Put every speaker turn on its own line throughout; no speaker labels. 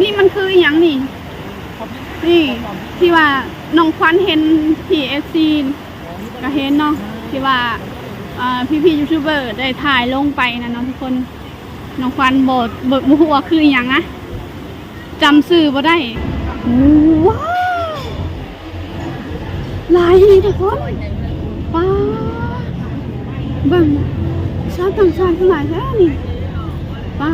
นี่มันคืออย่างนี่ที่ว่าน้องควันเห็นPFCก็เห็นเนาะที่ว่าพี่ยูทูบเบอร์ได้ถ่ายลงไปนะเนาะทุกคนน้องควันบอกหัวคืออย่างนะจำสื่อบ่ได้ว้าวลายทุกคนป้าเบิ่งชาวต่างชาติคือหลายแท้นี่ป้า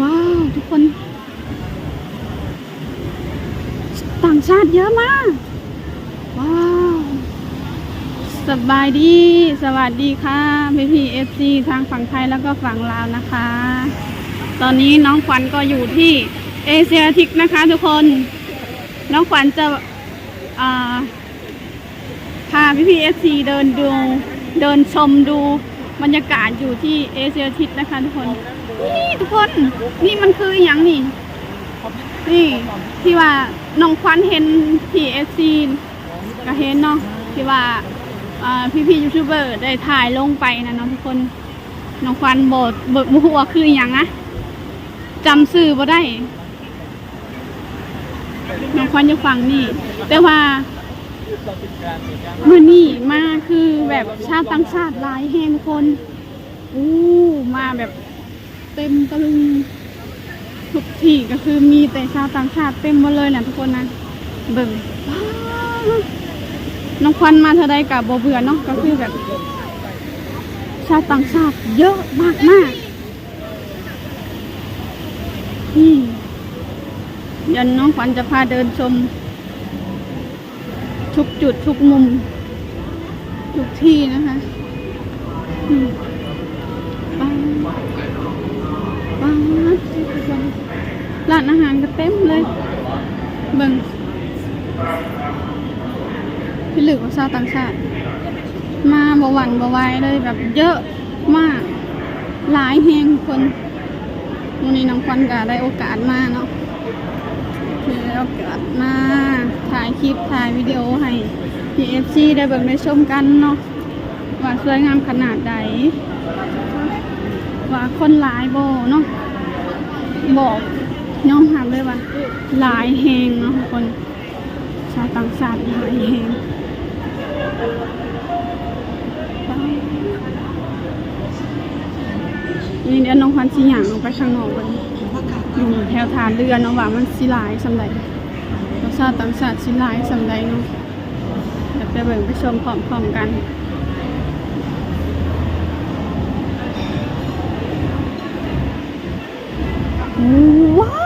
ว้าวทุกคนต่างชาติเยอะมากว้าวสบายดีสวัสดีค่ะพี่FC ทางฝั่งไทยแล้วก็ฝั่งลาวนะคะตอนนี้น้องขวัญก็อยู่ที่เอเชียทิกนะคะทุกคนน้องขวัญจะพาพี่FC เดินชมดูบรรยากาศอยู่ที่เอเชียทิกนะคะทุกคนนี่ทุกคนนี่มันคืออย่างนี่ที่ว่าน้องขวัญเห็นPFCก็เห็นเนาะที่ว่าพี่ยูทูบเบอร์ได้ถ่ายลงไปนะเนาะทุกคนน้องขวัญบอกหัวคืออย่างนะจำสื่อบ่ได้น้องขวัญอยู่ฝั่งนี่แต่ว่ามื้อนี้มาคือแบบชาติต่างชาติหลายแห่งคนมาแบบเต็มตะลึงทุกที่ก็คือมีแต่ชาวต่างชาติเต็มหมดเลยนะทุกคนนะเบิ่งน้องควันมาเท่าใดกับบ่เบื่อเนาะก็คือแบบชาวต่างชาติเยอะมากยันน้องควันจะพาเดินชมทุกจุดทุกมุมทุกที่นะคะร้านอาหารก็เต็มเลยเบิ่งพี่หลึกว่าชาวต่างชาติมาบ่หวั่นบ่ไหวเลยแบบเยอะมากหลายแห่งคนวันนี้น้องควันก็ได้โอกาสมาเนาะได้โอกาสมาถ่ายคลิปถ่ายวิดีโอให้ PFC ได้เบิ่งได้ชมกันเนาะว่าสวยงามขนาดใดว่าคนหลายบ่เนาะบอกน้องถามเลยว่าหลายแหงเนาะทุกคนชาวต่างชาติหลายแหงนี่เดี๋ยวน้องควันสิหย่างลงไปข้างนอกวันอยู่แถวฐานเรือเนาะว่ามันสิหลายสำใดชาวต่างชาติสิหลายสำใดเนาะเดี๋ยวไปเบิ่งไปชมพร้อมๆกันว้าว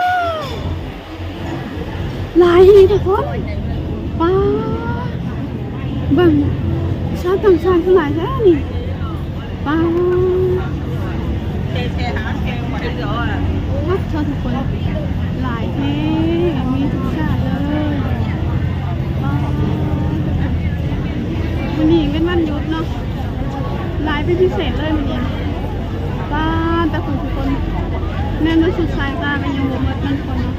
ลายทุกคนป้าเบิ่งชาวต่างชาติคือหลายแท้นี่ป้าวัดชาวทุกคนหลายแท้มีทุกชาติเลยป้าวันนี้เป็นวันหยุดเนาะหลายเป็นพิเศษเลยวันนี้ป้าแต่คุณทุกคนแน่นว่าสุดสายตาเป็นยังบ่หมดมันคนเนาะ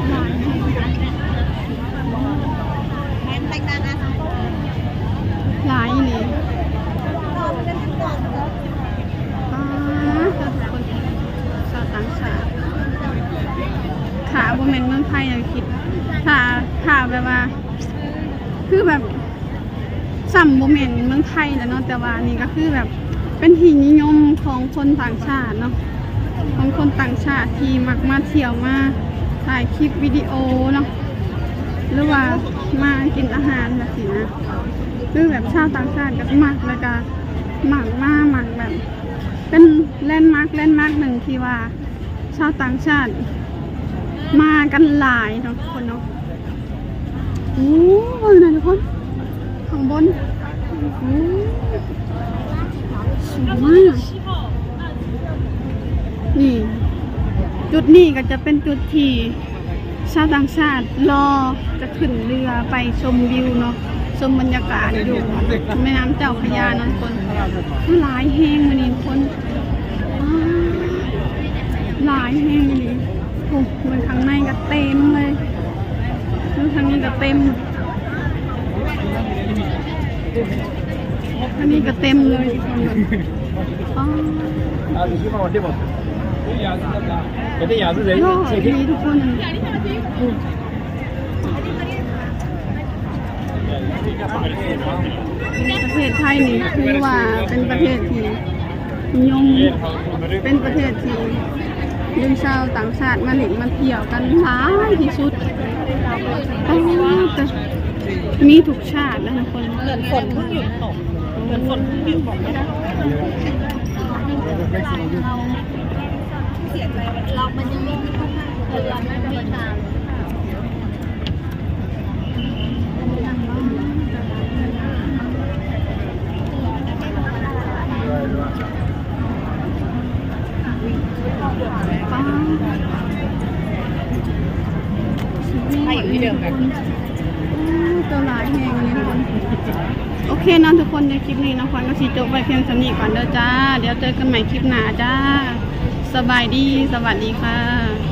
หลายแห่งหลายเลยทุกคนชาวต่างชาติขาบ่แม่นเมืองไทยอย่างคิดขาแบบว่าคือแบบซ้ำบ่แม่นเมืองไทยแล้วเนาะแต่ว่านี่ก็คือแบบเป็นที่นิยมของคนต่างชาติเนาะของคนต่างชาติที่มักมาเที่ยวมาถ่ายคลิปวิดีโอเนาะหรือว่ามากินอาหารแบบนี้นะคือแบบชาวต่างชาติก็มักแล้วก็มักแบบเป็นแลนด์มาร์คหนึ่งที่ว่าชาวต่างชาติมากันหลายเนาะทุกคนเนาะเบิ่งนะทุกคนข้างบนสวยมากนี่จุดนี้ก็จะเป็นจุดที่ชาวต่างชาติรอจะขึ้นเรือไปชมวิวเนาะชมบรรยากาศอยู่แม่น้ำเจ้าพระยาเนาะคนหลายแห่งวันนี้คนหลายแห่งวันนี้โอ้เหมือนข้างในก็เต็มเลยทางนี้ก็เต็ม อันนี้ก็เต็มเลยทุกคนแบบอ๋อ
Jadi ya tu
โอ้
saya
ยทุกคนประเทศไทยนี่คือว่าเป็นประเทศที่นิยมเป็นประเทศที่ดึงชาวต่างชาติมาหลิงมาเที่ยวกันหลายที่สุดอ๋อแต่มีทุกชาติแล้วนะคน
เหมือนฝนเพิ่งหยุดตกเหมือนฝนเพิ่งหยุดตกไม่ได้เสียใจเรามันยังไม่มีข้างเรือไม่มีทาง ให้อยู่ที่เดิมกัน
ตัวหลายแห่งเลยทุกคนโอเคนะทุกคนในคลิปนี้น้องขวัญก็สิจบไปเพียงเท่านี้ก่อนเด้อจ้าเดี๋ยวเจอกันใหม่คลิปหน้าจ้าสบายดีสวัสดีค่ะ